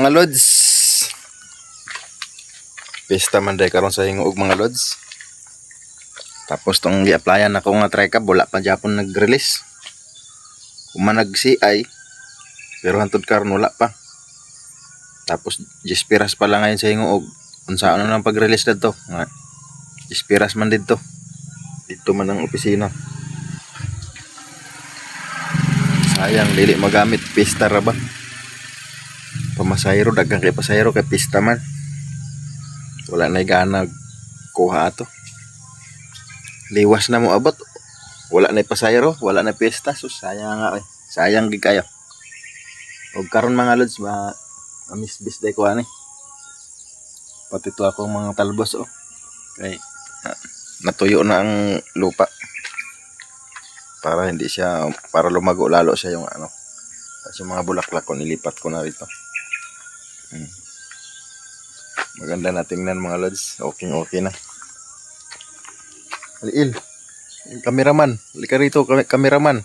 Mga lods, pista man day karon sa hingog mga lods. Tapos tong gi-applyan ako nga tricab wala pa gyapon nag-release. Kuma nag-CI pero hantud karon wala pa. Tapos jispiras pa lang ngayon sa hingog. Unsa ano nang pag-release dito? Nga jispiras man dito. Dito man ang opisina. Sayang dili magamit pista ra ba? Pamasayro daghang kay pasayro kay pista man. Wala na gana kuha ato. Liwas na mo abot. Wala na pasayro, wala na pista. So sayang nga eh. Sayang gid kayo. Og karon mga lods ba amisbis day ko ani. Pati to akong mga talbos oh. Kay natuyo na ang lupa. Para hindi siya para lumago lalo siya yung ano. Kasi mga bulaklak ko nilipat ko na rito. Maganda na tingnan mga lods. Okay na. Aliil. Cameraman. Lika rito cameraman.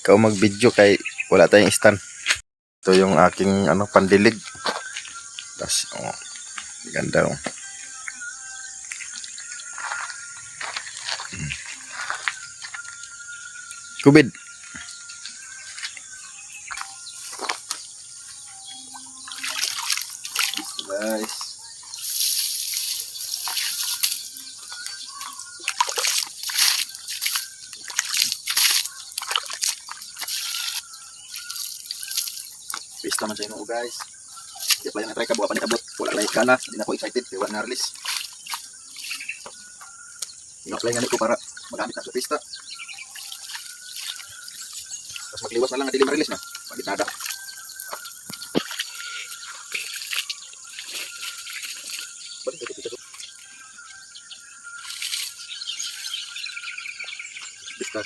Ikaw mag-video kay wala tayong stand. Ito yung aking ano pandilig. Tas oh. Ganda oh. Kubid. Guys. Pista man sa inyo guys. Di pa yung na-try ka, buha pa nitabot. Wala lang ikana, hindi na ako excited. Kaya wala na-release. Ina-apply nga nito para magamit na sa pista. Tapos magliwas na lang at hindi ma-release na. Magitada. Balik ito dito. Pista.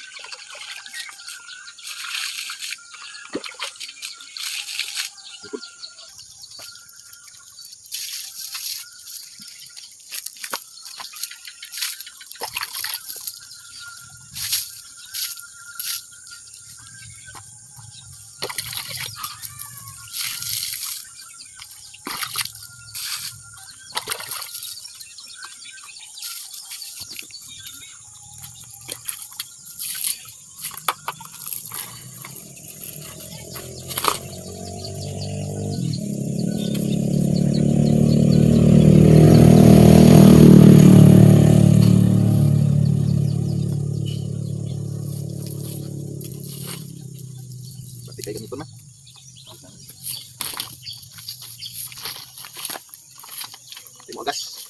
Kayak ganito na. Timo gas.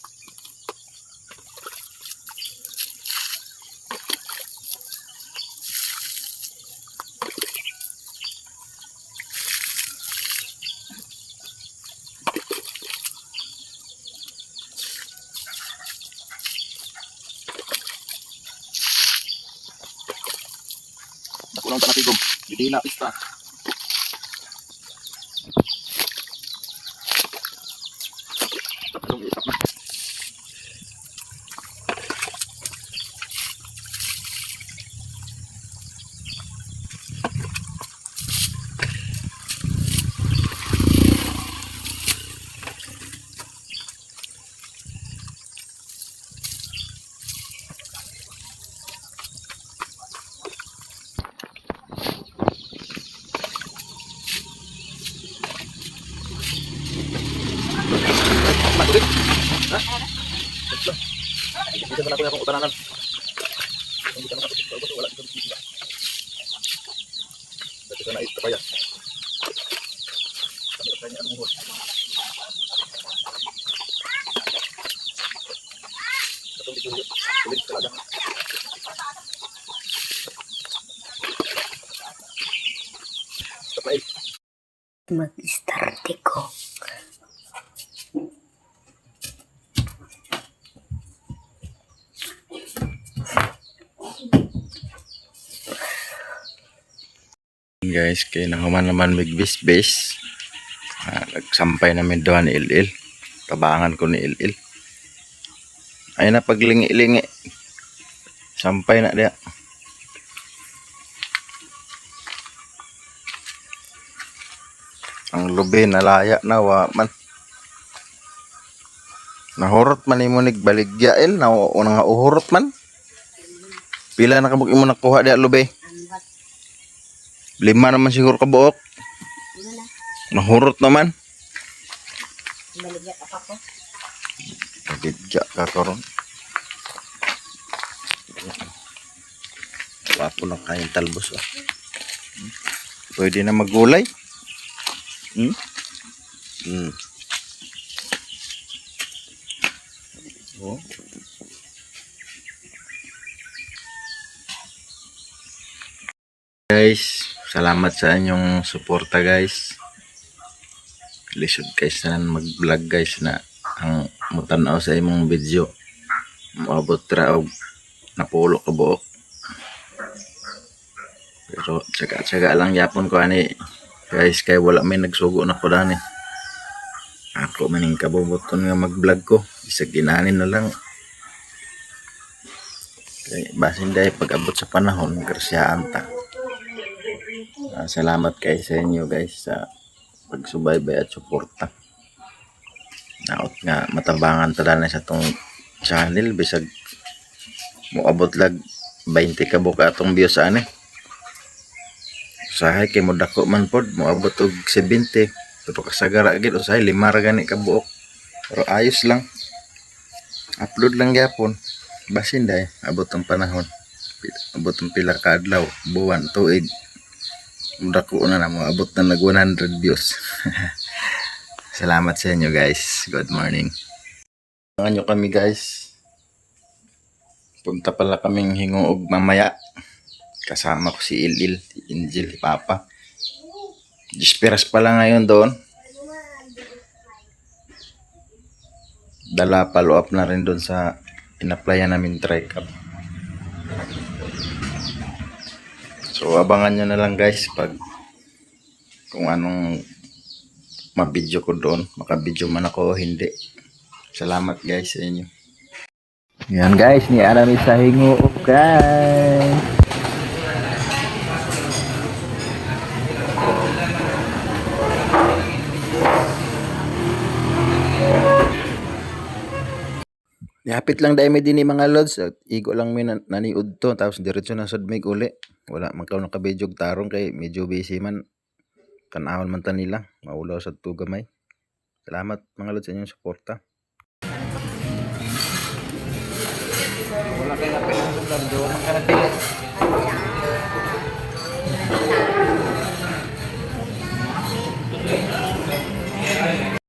Nakulang pa na tigom. Hindi na pista. Bisa na ako yung utaranan. Hindi ka nakapit. Wala dito dito. Dito na ito pa yan. Kami ka niya ang muhod. Katong dito. Ulit talaga. Tapos mag-start ko. Guys, kaya nahuman naman bigbis-bis. Nagsampay namin doon ni Il-Il. Tabangan ko ni Il-Il. Ay na paglingi-lingi. Sampay na dia. Ang Ang lubi nalaya na wa man. Nahurot man imo nig baligyain na nga uhurot man. Pila na kabuk imo nakuha di lubi? Ambat. 5 naman siguro kabuok. Ano na? Nahurot naman. Baligya apa ko? Baligya ka karon. Wapo na kayong talbos. Oh. Pwede na magulay. Oh. Guys, salamat sa inyong suporta guys. Lisod guys na mag-vlog guys na ang mutanaw sa imong video. Moabot ra og napulo ka buok. Pero tsaga-tsaga lang yapon ko ani guys kay wala may nagsugo na ko dani. Ako maning kabubuton nga mag-vlog ko. Isag ginanin na lang. Kay basin day pag-abot sa panahon grasyaan ta. Salamat kay sa inyo guys sa pagsubaybay at suporta. Naot nga matabangan ta dani sa tong channel bisag moabot lag 20 ka buka atong views ani. Usahay kay mo dako man pod moabot og 70. Pero kasagara gid usahay 5 ra gani ka buok. Pero ayos lang. Upload lang gyapon. Basin day abot ang panahon. Abot ang pila ka adlaw, buwan, tuig. Dako na na mo abot na nag 100 views. Salamat sa inyo guys. Good morning. Abangan nyo kami guys. Punta pala kaming hingoog mamaya. Kasama ko si Ilil, si Angel, si Papa. Disperas pala ngayon doon. Dala follow up na rin doon sa in-applyan namin try cup. So abangan nyo na lang guys pag kung anong mabidyo ko doon. Makabidyo man ako o hindi. Salamat guys sa inyo. Yan guys, ni Arami sa hingoog guys. Yapit lang dahil may din mga lods. Igo lang may naniud to. Tapos diretso na sa may uli. Wala man ka nakabedyog tarong kay medyo busy man. Kanahon man ta nila. Maulaw sa tugamay. Salamat mga lods sa inyong suporta. Wala kayo napila sa doon.